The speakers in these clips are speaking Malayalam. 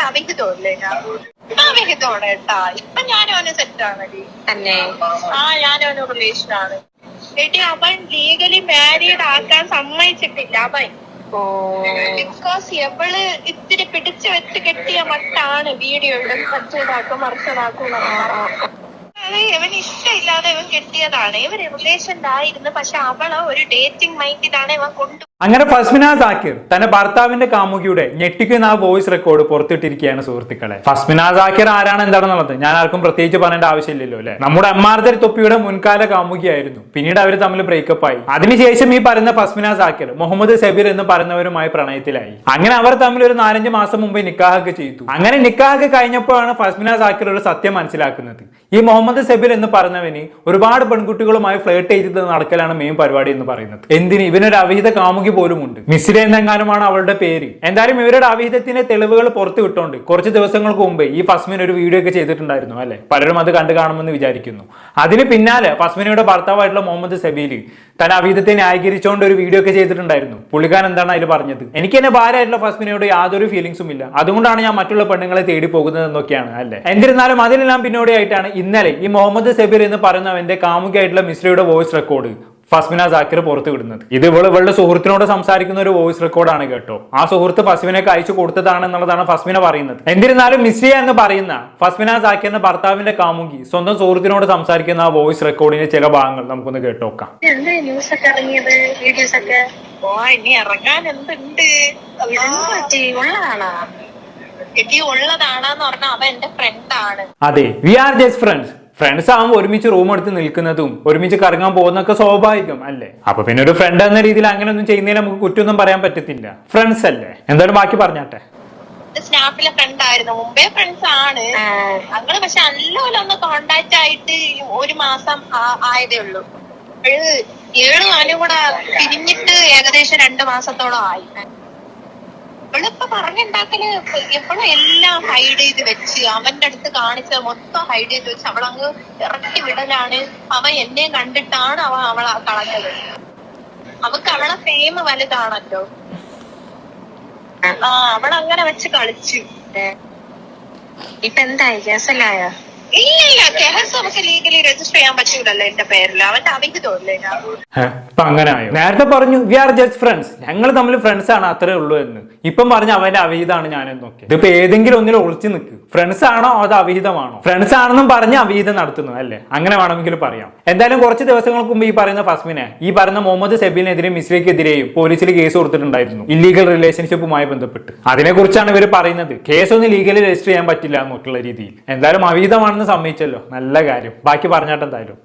അവിഹിതമല്ലേ അവിഹിതമാണ് കേട്ടാ. ഇപ്പൊ ഞാനവന് സെറ്റാണടി തന്നെ. ഞാനവന് റിലേഷനാണ് ഏട്ടി. അവൻ ലീഗലി മാരീഡ് ആക്കാൻ സമ്മതിച്ചിട്ടില്ല അവൻ. ബിക്കോസ് എവള് ഇത്തിരി പിടിച്ചു വെച്ച് കെട്ടിയ മട്ടാണ് വീഡിയോ ഇടും, മറ്റേതാക്കും മറിച്ചതാക്കും. അത് ഇവന് ഇഷ്ടമില്ലാതെ ഇവൻ കെട്ടിയതാണ്. ഇവർ റിലേഷനിലായിരുന്നു, പക്ഷെ അവള് ഒരു ഡേറ്റിംഗ് മൈൻഡിലാണ് ഇവൻ കൊണ്ടു. അങ്ങനെ ഫസ്മിന സാക്കിർ തന്റെ ഭർത്താവിന്റെ കാമുകിയുടെ ഞെട്ടിക്കുന്ന ആ വോയിസ് റെക്കോർഡ് പുറത്തിട്ടിരിക്കുകയാണ് സുഹൃത്തുക്കളെ. ഫസ്മിന സാക്കിർ ആരാണ് എന്താണെന്നുള്ളത് ഞാൻ ആർക്കും പ്രത്യേകിച്ച് പറയേണ്ട ആവശ്യമില്ലല്ലോ അല്ലെ. നമ്മുടെ എംആർ തൊപ്പിയുടെ മുൻകാല കാമുകിയായിരുന്നു. പിന്നീട് അവർ തമ്മിൽ ബ്രേക്കപ്പ് ആയി. അതിനുശേഷം ഈ പറയുന്ന ഫസ്മിന സാക്കിർ മുഹമ്മദ് സബീർ എന്ന് പറയുന്നവരുമായി പ്രണയത്തിലായി. അങ്ങനെ അവർ തമ്മിൽ ഒരു 4-5 മാസം മുമ്പ് നിക്കാഹൊക്കെ ചെയ്തു. അങ്ങനെ നിക്കാഹൊക്കെ കഴിഞ്ഞപ്പോഴാണ് ഫസ്മിന സാക്കിർ ഒരു സത്യം മനസ്സിലാക്കുന്നത്. ഈ മുഹമ്മദ് സബീർ എന്ന് പറഞ്ഞവന് ഒരുപാട് പെൺകുട്ടികളുമായി ഫ്ലേർട്ട് ചെയ്ത് നടക്കലാണ് മെയിൻ പരിപാടി എന്ന് പറയുന്നത്. എന്തിന് ഇവനൊരു അവിഹിത കാമുകി പോലും ഉണ്ട്. മിസ്ര എന്നെങ്ങാനുമാണ് അവളുടെ പേര്. എന്തായാലും ഇവരുടെ അവിഹിതത്തിന്റെ തെളിവുകൾ പുറത്തു വിട്ടോണ്ട് കുറച്ച് ദിവസങ്ങൾക്ക് മുമ്പ് ഈ ഫസ്മിൻ ഒരു വീഡിയോ ഒക്കെ ചെയ്തിട്ടുണ്ടായിരുന്നു അല്ലെ. പലരും അത് കണ്ടു കാണുമെന്ന് വിചാരിക്കുന്നു. അതിന് പിന്നാലെ ഫസ്മിനയുടെ ഭർത്താവായിട്ടുള്ള മുഹമ്മദ് സബീൽ തന്റെ അവിഹിതത്തെ ന്യായീകരിച്ചുകൊണ്ട് ഒരു വീഡിയോ ഒക്കെ ചെയ്തിട്ടുണ്ടായിരുന്നു. പുള്ളിക്കാരൻ എന്താണ് അതിൽ പറഞ്ഞത്? എനിക്ക് എന്നെ ഭാര്യയായിട്ടുള്ള ഫസ്മിനയോട് യാതൊരു ഫീലിംഗ്സും ഇല്ല, അതുകൊണ്ടാണ് ഞാൻ മറ്റുള്ള പെണ്ണുങ്ങളെ തേടി പോകുന്നത് എന്നൊക്കെയാണ് അല്ലെ. എന്നിരുന്നാലും അതിലെല്ലാം പിന്നോടിയായിട്ടാണ് ഇന്നലെ ഈ മുഹമ്മദ് സബീർ എന്ന് പറയുന്നവന്റെ കാമുകിയായിട്ടുള്ള മിസ്രയുടെ വോയിസ് റെക്കോർഡ് ഫസ്മിന സാക്കിർ പുറത്തു വിടുന്നത്. ഇത് ഇവളുടെ സുഹൃത്തിനോട് സംസാരിക്കുന്ന ഒരു വോയിസ് റെക്കോർഡാണ് കേട്ടോ. ആ സുഹൃത്ത് ഫസ്മിനക്ക് അയച്ചു കൊടുത്തതാണെന്നുള്ളതാണ് ഫസ്മിന പറയുന്നത്. എന്നിരുന്നാലും മിസ്രിയ എന്ന് പറയുന്ന ഫസ്മിന സാക്കിറിന്റെ ഭർത്താവിന്റെ കാമുകി സ്വന്തം സുഹൃത്തിനോട് സംസാരിക്കുന്ന ആ വോയിസ് റെക്കോർഡിന്റെ ചില ഭാഗങ്ങൾ നമുക്കൊന്ന് കേട്ടോക്കാം. അതെ, we are just friends. Friends ആകുമ്പോൾ ഒരുമിച്ച് റൂം എടുത്ത് നിൽക്കുന്നതും ഒരുമിച്ച് കറങ്ങാൻ പോകുന്നതൊക്കെ സ്വാഭാവികം അല്ലേ. അപ്പൊ പിന്നെ ഒരു ഫ്രണ്ട് എന്ന രീതിയിൽ അങ്ങനെ ഒന്നും ചെയ്യുന്നതിൽ നമുക്ക് കുറ്റമൊന്നും പറയാൻ പറ്റത്തില്ല. ഫ്രണ്ട്സ് അല്ലേ. എന്തായാലും ബാക്കി പറഞ്ഞാട്ടെ. സ്നാപ്പിലെ ഫ്രണ്ട് ആയിരുന്നു, മുമ്പേ ഫ്രണ്ട്സ് ആണ് ഞങ്ങള്. പക്ഷെ അല്ലൊന്ന് കോണ്ടാക്ട് ആയിട്ട് 1 മാസം ആയതേ ഉള്ളൂ. 7 ആനും കൂടെ പിരിഞ്ഞിട്ട് ഏകദേശം 2 മാസത്തോളം ആയി. ഇവളിപ്പോ പറഞ്ഞുണ്ടാക്കല് എപ്പോഴും എല്ലാം ഹൈഡ് ചെയ്ത് വെച്ച് അവന്റെ അടുത്ത് കാണിച്ച മൊത്തം ഹൈഡ് ചെയ്ത് വെച്ച് അവളങ്ങ് ഇറക്കി വിടലാണ്. അവൻ എന്നെ കണ്ടിട്ടാണ് അവളെ കളഞ്ഞത്. അവക്ക് അവളെ ഫെയിം വലുതാണല്ലോ. അവളങ്ങനെ വെച്ച് കളിച്ചു. ഇപ്പൊ എന്തായി? കേസല്ലായ? ഇല്ല, കേസ് നമുക്ക് ലീഗലി രജിസ്റ്റർ ചെയ്യാൻ പറ്റൂലല്ലോ എന്റെ പേരിൽ. അവന്റെ അവിഹിതമല്ലേ. ഇപ്പൊ അങ്ങനെ ആയോ? നേരത്തെ പറഞ്ഞു വി ആർ ജസ്റ്റ് ഫ്രണ്ട്സ്, ഞങ്ങൾ തമ്മിൽ ഫ്രണ്ട്സ് ആണ്, അത്രേ ഉള്ളൂ എന്ന്. ഇപ്പം പറഞ്ഞ അവന്റെ അവിഹിതമാണ് ഞാനെന്നൊക്കെ. ഇതിപ്പോ ഏതെങ്കിലും ഒന്നിൽ ഒളിച്ചു നിൽക്ക്. ഫ്രണ്ട്സ് ആണോ അത് അവിഹിതമാണോ? ഫ്രണ്ട്സ് ആണെന്നും പറഞ്ഞ് അവിഹിതം നടത്തുന്നു അല്ലേ. അങ്ങനെ വേണമെങ്കിൽ പറയാം. എന്തായാലും കുറച്ച് ദിവസങ്ങൾക്ക് മുമ്പ് ഈ പറയുന്ന ഫസ്മിനെ ഈ പറയുന്ന മുഹമ്മദ് സബീലിനെതിരെ മിസ്രയ്ക്കെതിരെയും പോലീസിൽ കേസ് കൊടുത്തിട്ടുണ്ടായിരുന്നു, ഇല്ലീഗൽ റിലേഷൻഷിപ്പുമായി ബന്ധപ്പെട്ട്. അതിനെക്കുറിച്ചാണ് ഇവർ പറയുന്നത്. കേസൊന്നും ലീഗലി രജിസ്റ്റർ ചെയ്യാൻ പറ്റില്ല എന്നൊക്കെയുള്ള രീതിയിൽ. എന്തായാലും അവിഹിതമാണെന്ന് സമ്മതിച്ചല്ലോ, നല്ല കാര്യം. ബാക്കി പറഞ്ഞാട്ട് എന്തായാലും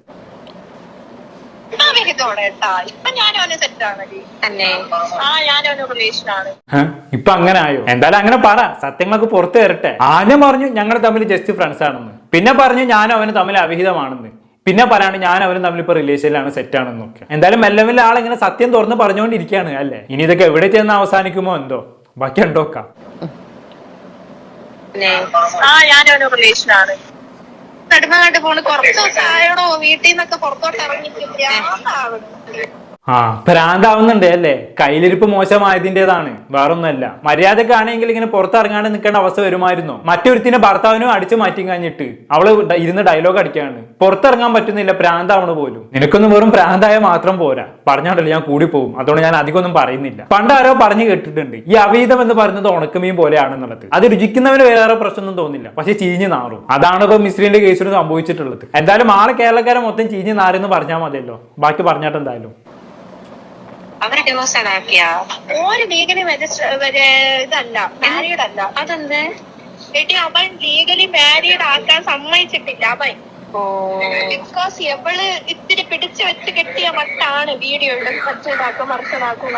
ഇപ്പൊ അങ്ങനെ ആയോ? എന്തായാലും അങ്ങനെ പറ, സത്യങ്ങളൊക്കെ പുറത്തു വരട്ടെ. ആദ്യം പറഞ്ഞു ഞങ്ങൾ തമ്മിൽ ജസ്റ്റ് ഫ്രണ്ട്സ് ആണെന്ന്, പിന്നെ പറഞ്ഞു ഞാനും അവന് തമ്മിൽ അവിഹിതമാണെന്ന്, പിന്നെ പറയാണ്ട് ഞാൻ അവനും തമ്മിൽ ഇപ്പൊ റിലേഷനിലാണ്, സെറ്റ് ആണെന്നൊക്കെ. എന്തായാലും മെല്ലെ മെല്ലെ ആളിങ്ങനെ സത്യം തുറന്ന് പറഞ്ഞുകൊണ്ടിരിക്കുകയാണ് അല്ലേ. ഇനി ഇതൊക്കെ എവിടെ ചെന്ന് അവസാനിക്കുമോ എന്തോ. ബാക്കി ഉണ്ടോക്കാം. ഞാനവന് റിലേഷനാണ്. കടുമകാട്ട് പോണ് കുറച്ച് ദിവസം ആയോടോ വീട്ടിൽ നിന്നൊക്കെ പുറത്തോട്ട് ഇറങ്ങിയിട്ടില്ല. ഭ്രാന്താവുന്നുണ്ട് അല്ലേ. കയ്യിലിരിപ്പ് മോശമായതിൻ്റെതാണ്, വേറൊന്നുമല്ല. മര്യാദക്ക് ആണെങ്കിൽ ഇങ്ങനെ പുറത്തിറങ്ങാണ്ട് നിൽക്കേണ്ട അവസ്ഥ വരുമായിരുന്നു. മറ്റൊരുത്തിന്റെ ഭർത്താവിനും അടിച്ചു മാറ്റി കഴിഞ്ഞിട്ട് അവള് ഇരുന്ന് ഡയലോഗ് അടിക്കാണ്. പുറത്തിറങ്ങാൻ പറ്റുന്നില്ല, ഭ്രാന്താവണ പോലും. നിനക്കൊന്നും വെറും ഭ്രാന്തായ മാത്രം പോരാ. പറഞ്ഞോണ്ടല്ലോ ഞാൻ കൂടി പോകും, അതുകൊണ്ട് ഞാൻ അധികമൊന്നും പറയുന്നില്ല. പണ്ട് ആരോ പറഞ്ഞു കേട്ടിട്ടുണ്ട് ഈ അവിഹിതം എന്ന് പറയുന്നത് ഉണക്കമീൻ പോലെയാണെന്നുള്ളത്. അത് രുചിക്കുന്നവന് വേറെ പ്രശ്നമൊന്നും തോന്നില്ല, പക്ഷെ ചീഞ്ഞ് നാറും. അതാണ് ഇപ്പൊ മിസ്രിന്റെ കേസിന് സംഭവിച്ചിട്ടുള്ളത്. എന്തായാലും ആളെ കേരളക്കാരെ മൊത്തം ചീഞ്ഞ് നാരെന്ന് പറഞ്ഞാൽ മതിയല്ലോ. ബാക്കി പറഞ്ഞാട്ട് എന്തായാലും അവര് ഡിവോഴ്സ് ആക്കിയ ഒരു ലീഗലി ഇതല്ല, മാരീഡ് അല്ല. അതെന്ത് ഏട്ടി? അവൻ ലീഗലി മാരീഡ് ആക്കാൻ സമ്മതിച്ചിട്ടില്ല അവൻ. ബിക്കോസ് എവള് ഇത്തിരി പിടിച്ചു വെച്ച് കെട്ടിയ മട്ടാണ് വീഡിയോ ഇടും, മറ്റേതാക്കും മറിച്ചതാക്കും.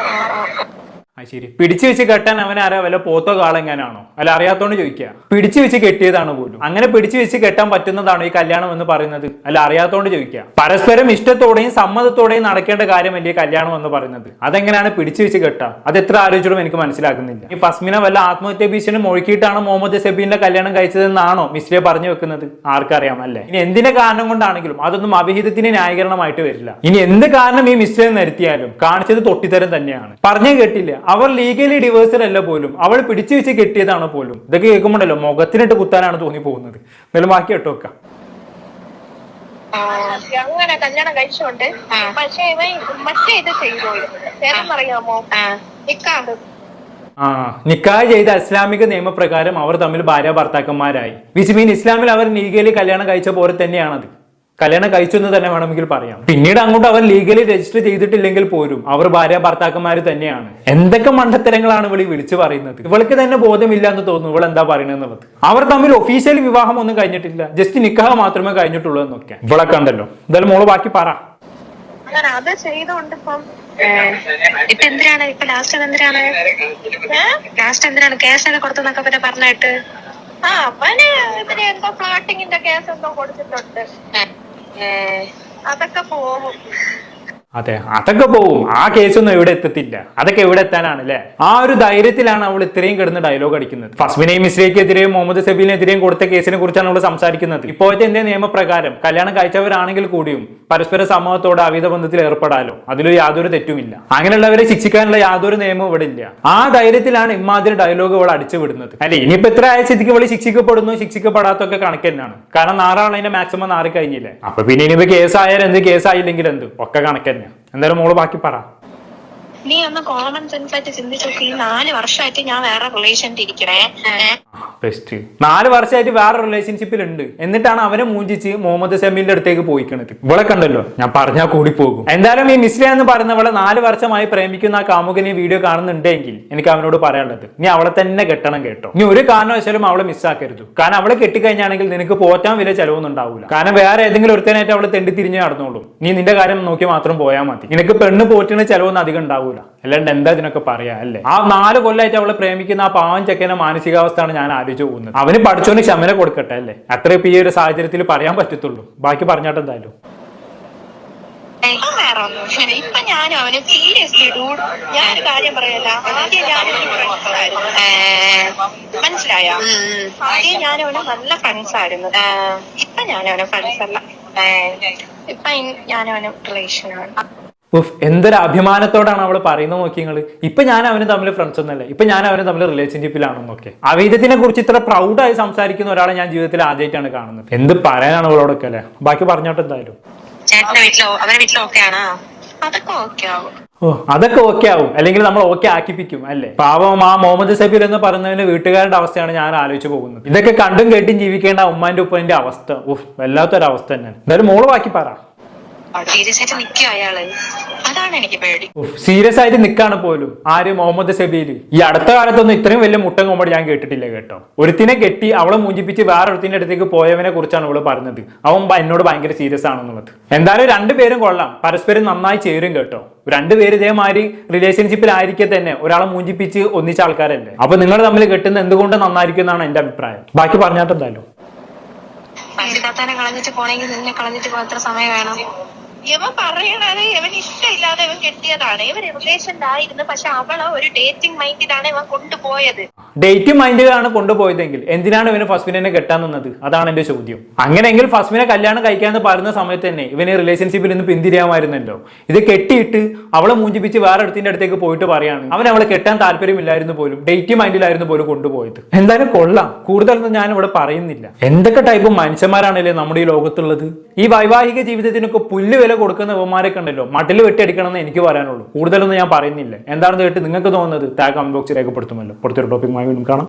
ശരി, പിടിച്ചു വെച്ച് കെട്ടാൻ അവൻ ആരാ? വല്ല പോത്തോ കാളെങ്ങാനാണോ? അല്ല അറിയാത്തോണ്ട് ചോദിക്കുക. പിടിച്ചു വെച്ച് കെട്ടിയതാണ് പോലും. അങ്ങനെ പിടിച്ചു വെച്ച് കെട്ടാൻ പറ്റുന്നതാണോ ഈ കല്യാണം എന്ന് പറയുന്നത്? അല്ല അറിയാത്തോണ്ട് ചോദിക്കുക. പരസ്പരം ഇഷ്ടത്തോടെയും സമ്മതത്തോടെയും നടക്കേണ്ട കാര്യമല്ലേ കല്യാണം എന്ന് പറയുന്നത്. അതെങ്ങനെയാണ് പിടിച്ചു വെച്ച് കെട്ടാ? അത് എത്ര ആലോചിച്ചിട്ടും എനിക്ക് മനസ്സിലാക്കുന്നില്ല. ഈ ഫസ്മിന വല്ല ആത്മഹത്യാ ഭീഷണി മുഴക്കിയിട്ടാണ് മുഹമ്മദ് സബീലിന്റെ കല്യാണം കഴിച്ചതെന്നാണോ മിസ്രിയെ പറഞ്ഞു വെക്കുന്നത്? ആർക്കറിയാം അല്ലേ. ഇനി എന്തിന്റെ കാരണം കൊണ്ടാണെങ്കിലും അതൊന്നും അവിഹിതത്തിന് ന്യായീകരണമായിട്ട് വരില്ല. ഇനി എന്ത് കാരണം ഈ മിസ്രിയെ നിരത്തിയാലും കാണിച്ചത് തൊട്ടിത്തരം തന്നെയാണ്. പറഞ്ഞു കേട്ടില്ല അവർ ലീഗലി ഡിവേഴ്സഡ് അല്ല പോലും, അവൾ പിടിച്ചു വെച്ച് കെട്ടിയതാണ് പോലും. ഇതൊക്കെ കേൾക്കുമ്പോണ്ടല്ലോ മുഖത്തിനിട്ട് കുത്താനാണ് തോന്നി പോകുന്നത്. എന്നാലും ബാക്കി കേട്ടോ വെക്കാം. അങ്ങനെ കല്യാണം കഴിച്ചോണ്ട് പക്ഷെ ഇവൻ മറ്റേ ഇത് ചെയ്തു അറിയാമോ, നിക്കാണ്ട് നിക്കാഹ് ചെയ്ത ഇസ്ലാമിക നിയമപ്രകാരം അവർ തമ്മിൽ ഭാര്യ ഭർത്താക്കന്മാരായി. വിച്ച് മീൻ ഇസ്ലാമിൽ അവർ ലീഗലി കല്യാണം കഴിച്ച പോലെ തന്നെയാണത്. കല്യാണം കഴിച്ചു എന്ന് തന്നെ വേണമെങ്കിൽ പറയാം. പിന്നീട് അങ്ങോട്ട് അവർ ലീഗലി രജിസ്റ്റർ ചെയ്തിട്ടില്ലെങ്കിൽ പോലും അവർ ഭാര്യ ഭർത്താക്കന്മാർ തന്നെയാണ്. എന്തൊക്കെ മണ്ടത്തരങ്ങളാണ് ഇവളി വിളിച്ചു പറയുന്നത്. ഇവൾക്ക് തന്നെ ബോധമില്ല എന്ന് തോന്നുന്നു ഇവൾ എന്താ പറയുന്നത്. അവർ തമ്മിൽ ഒഫീഷ്യൽ വിവാഹം ഒന്നും കഴിഞ്ഞിട്ടില്ല, ജസ്റ്റ് നിക്കാഹ് മാത്രമേ കഴിഞ്ഞിട്ടുള്ളൂ എന്നൊക്കെ ഇവളെ കണ്ടല്ലോ. എന്തായാലും മോള് ബാക്കി പറ. അത് ചെയ്തോണ്ട് ഇപ്പൊ എന്തിനാണ് ഇപ്പൊ ലാസ്റ്റ് എന്തിനാണ് കേസൊക്കെ കൊടുത്തെന്നൊക്കെ പിന്നെ പറഞ്ഞിട്ട് അവന് ഇതിന് എന്തോ ഫ്ലാറ്റിങ്ങിന്റെ കേസ് എന്തോ കൊടുത്തിട്ടുണ്ട്. അതൊക്കെ പോകും. അതെ, അതൊക്കെ പോവും. ആ കേസൊന്നും എവിടെ എത്തത്തില്ല. അതൊക്കെ എവിടെ എത്താനാണ് അല്ലെ? ആ ഒരു ധൈര്യത്തിലാണ് അവൾ ഇത്രയും കിടന്ന് ഡയലോഗ് അടിക്കുന്നത്. ഫസ്മിനെയും മിസ്രയ്ക്കെതിരെയും മുഹമ്മദ് സബീലിനെതിരെയും കൊടുത്ത കേസിനെ കുറിച്ചാണ് അവൾ സംസാരിക്കുന്നത്. ഇപ്പോഴത്തെ എന്റെ നിയമപ്രകാരം കല്യാണം കഴിച്ചവരാണെങ്കിൽ കൂടിയും പരസ്പര സമൂഹത്തോടെ അവിധ ബന്ധത്തിൽ ഏർപ്പെടാലോ, അതിലൊരു യാതൊരു തെറ്റുമില്ല. അങ്ങനെയുള്ളവരെ ശിക്ഷിക്കാനുള്ള യാതൊരു നിയമവും ഇവിടെ ഇല്ല. ആ ധൈര്യത്തിലാണ് ഇമാതിരി ഡയലോഗ് അവൾ അടിച്ചു വിടുന്നത്. അല്ലെ, ഇനിയിപ്പോ എത്ര ആഴ്ചക്ക് ഇവള് ശിക്ഷിക്കപ്പെടുന്നു ശിക്ഷിക്കപ്പെടാത്തൊക്കെ കണക്ക് തന്നെയാണ്. കാരണം 6 ആളതിന്റെ മാക്സിമം 6 കഴിഞ്ഞില്ലേ. അപ്പൊ പിന്നെ ഇനിയിപ്പോ കേസായാലും എന്ത്, കേസായില്ലെങ്കിൽ എന്ത്, ഒക്കെ കണക്ക് തന്നെ. എന്തായാലും മോള് ബാക്കി പറ. നീ ഒന്ന് കോമൺ സെൻസ് ആയിട്ട് ചിന്തിച്ചു നോക്കി. 4 വർഷമായിട്ട് ഞാൻ വേറെ റിലേഷനിൽ ഇരിക്കണേ. 4 വർഷമായിട്ട് വേറെ റിലേഷൻഷിപ്പിൽ ഉണ്ട്. എന്നിട്ടാണ് അവനെ മൂഞ്ചിച്ച് മുഹമ്മദ് സമീലിന്റെ അടുത്തേക്ക് പോയിക്കണത്. ഇവളെ കണ്ടല്ലോ, ഞാൻ പറഞ്ഞാൽ കൂടി പോകും. എന്തായാലും ഈ മിസ്ല എന്ന് പറയുന്നവളെ 4 വർഷമായി പ്രേമിക്കുന്ന ആ കാമുകനെ വീഡിയോ കാണുന്നുണ്ടെങ്കിൽ എനിക്ക് അവനോട് പറയാനുള്ളത്, നീ അവളെ തന്നെ കെട്ടണം കേട്ടോ. നീ ഒരു കാരണവശാലും അവളെ മിസ്സാക്കരുത്. കാരണം അവളെ കെട്ടിക്കഴിഞ്ഞാണെങ്കിൽ നിനക്ക് പോറ്റാൻ വലിയ ചെലവൊന്നും ഉണ്ടാവില്ല. കാരണം വേറെ ഏതെങ്കിലും ഒരുത്തനായിട്ട് അവളെ തെണ്ടി തിരിഞ്ഞ് നടന്നോളൂ. നീ നിന്റെ കാര്യം നോക്കി മാത്രം പോയാൽ മതി. നിനക്ക് പെണ്ണ് പോറ്റുന്ന ചെലവൊന്നും അധികം ഉണ്ടാവില്ല. അല്ലാണ്ട് എന്താ ഇതിനൊക്കെ പറയാ അല്ലേ? ആ 4 കൊല്ലമായിട്ട് അവളെ പ്രേമിക്കുന്ന ആ പാവം ചെക്കന്റെ മാനസികാവസ്ഥയാണ് ഞാൻ ആലോചിച്ചു പോകുന്നത്. അവന് പഠിച്ചോന് ക്ഷമന കൊടുക്കട്ടെ അല്ലേ? അത്രേ ഈ ഒരു സാഹചര്യത്തിൽ പറയാൻ പറ്റത്തുള്ളൂ. ബാക്കി പറഞ്ഞാട്ട് എന്തായാലും ഇപ്പൊ ഞാനും അവന് സീരിയസ്ലി ഡൂഡ്, ഞാനൊരു കാര്യം പറയല്ല. ആദ്യം ഞാനും മനസ്സിലായ, ആദ്യം ഞാനും അവന് നല്ല ഫ്രണ്ട്സ് ആയിരുന്നു. ഇപ്പൊ ഞാനവന് ഫ്രണ്ട്സ് അല്ല, ഇപ്പൊ ഞാനവന് റിലേഷനാണ്. എന്തൊരു അഭിമാനത്തോടാണ് അവള് പറയുന്നത് നോക്കി നിങ്ങള്. ഇപ്പൊ ഞാൻ അവന് തമ്മിൽ ഫ്രണ്ട്സ് ഒന്നല്ലേ, ഇപ്പൊ ഞാൻ അവന് തമ്മിൽ റിലേഷൻഷിപ്പിലാണെന്നൊക്കെ. അവീതത്തിനെ കുറിച്ച് ഇത്ര പ്രൗഡായി സംസാരിക്കുന്ന ഒരാളെ ഞാൻ ജീവിതത്തിൽ ആദ്യമായിട്ടാണ് കാണുന്നത്. എന്ത് പറയാനാണ് അവളോടൊക്കെ അല്ലെ? ബാക്കി പറഞ്ഞോട്ട് എന്തായാലും. അതൊക്കെ ഓക്കെ ആവും, അല്ലെങ്കിൽ നമ്മൾ ഓക്കെ ആക്കിപ്പിക്കും അല്ലെ? പാവം ആ മുഹമ്മദ് സബീർ എന്ന് പറയുന്നതിന് വീട്ടുകാരുടെ അവസ്ഥയാണ് ഞാൻ ആലോചിച്ച് പോകുന്നത്. ഇതൊക്കെ കണ്ടും കേട്ടും ജീവിക്കേണ്ട ഉമ്മാന്റെ ഉപ്പന്റെ അവസ്ഥ വല്ലാത്തൊരവസ്ഥ തന്നെ. എന്തായാലും മോള് ബാക്കി പറ. സീരിയസ് ആയിട്ട് നിൽക്കുക അയാള്, അതാണ് എനിക്ക് പേടി. സീരിയസ് ആയിട്ട് നിൽക്കാണ് പോലും ആര്? മുഹമ്മദ് സബീല്. ഈ അടുത്ത കാലത്തൊന്നും ഇത്രയും വലിയ മുട്ടൻ കോമഡി ഞാൻ കേട്ടിട്ടില്ല കേട്ടോ. ഒരുത്തിനെ കെട്ടി അവളെ മൂഞ്ചിപ്പിച്ച് വേറെ ഒരുത്തിന്റെ അടുത്തേക്ക് പോയവനെ കുറിച്ചാണ് അവള് പറഞ്ഞത്. അവൻ എന്നോട് ഭയങ്കര സീരിയസ് ആണെന്നുള്ളത്. എന്തായാലും 2 പേരും കൊള്ളാം, പരസ്പരം നന്നായി ചേരും കേട്ടോ. 2 പേര് ഇതേമാതിരി റിലേഷൻഷിപ്പിലായിരിക്കെ തന്നെ ഒരാളെ മൂഞ്ചിപ്പിച്ച് ഒന്നിച്ച ആൾക്കാരല്ലേ. അപ്പൊ നിങ്ങൾ തമ്മിൽ കെട്ടുന്ന എന്തുകൊണ്ട് നന്നായിരിക്കും എന്നാണ് എന്റെ അഭിപ്രായം. ബാക്കി പറഞ്ഞാട്ട് എന്തായാലും. കളഞ്ഞിട്ട് പോണെങ്കിൽ നിന്നെ കളഞ്ഞിട്ട് എത്ര സമയം വേണം? ഇവൻ പറയണത് ഇവന് ഇഷ്ടമില്ലാതെ ഇവൻ കെട്ടിയതാണ്. ഇവൻ റിലേഷനിലായിരുന്നു, പക്ഷെ അവളെ ഒരു ഡേറ്റിംഗ് മൈൻഡിലാണ് ഇവൻ കൊണ്ടുപോയത്. ഡേറ്റിംഗ് മൈൻഡിലാണ് കൊണ്ടുപോയതെങ്കിൽ എന്തിനാണ് ഇവന് ഫസ്മിനെ കെട്ടാൻ നിന്നത്? അതാണ് എന്റെ ചോദ്യം. അങ്ങനെയെങ്കിൽ ഫസ്മിനെ കല്യാണം കഴിക്കാന്ന് പറയുന്ന സമയത്ത് തന്നെ ഇവന് റിലേഷൻഷിപ്പിൽ നിന്ന് പിന്തിരിയാമായിരുന്നല്ലോ. ഇത് കെട്ടിയിട്ട് അവളെ മൂഞ്ചിപ്പിച്ച് വേറെ അടുത്തിന്റെ അടുത്തേക്ക് പോയിട്ട് പറയാണ് അവൻ അവളെ കെട്ടാൻ താല്പര്യമില്ലായിരുന്നു പോലും, ഡേറ്റിംഗ് മൈൻഡിലായിരുന്നു പോലും കൊണ്ടുപോയത്. എന്തായാലും കൊള്ളാം, കൂടുതലൊന്നും ഞാൻ ഇവിടെ പറയുന്നില്ല. എന്തൊക്കെ ടൈപ്പ് മനുഷ്യന്മാരാണല്ലേ നമ്മുടെ ഈ ലോകത്തുള്ളത്. ഈ വൈവാഹിക ജീവിതത്തിനൊക്കെ പുല്ല് വില കൊടുക്കുന്ന യുവമാരൊക്കെ ഉണ്ടല്ലോ, മട്ടിൽ വെട്ടിയടിക്കണമെന്ന് എനിക്ക് പറയാനുള്ളൂ. കൂടുതലൊന്നും ഞാൻ പറയുന്നില്ല. എന്താണെന്ന് കേട്ട് നിങ്ങൾക്ക് തോന്നുന്നത് താഴെ കമന്റ് ബോക്സിൽ രേഖപ്പെടുത്തുമല്ലോ. പുറത്തൊരു ടോപ്പിക്കുമായി വീണ്ടും കാണാം.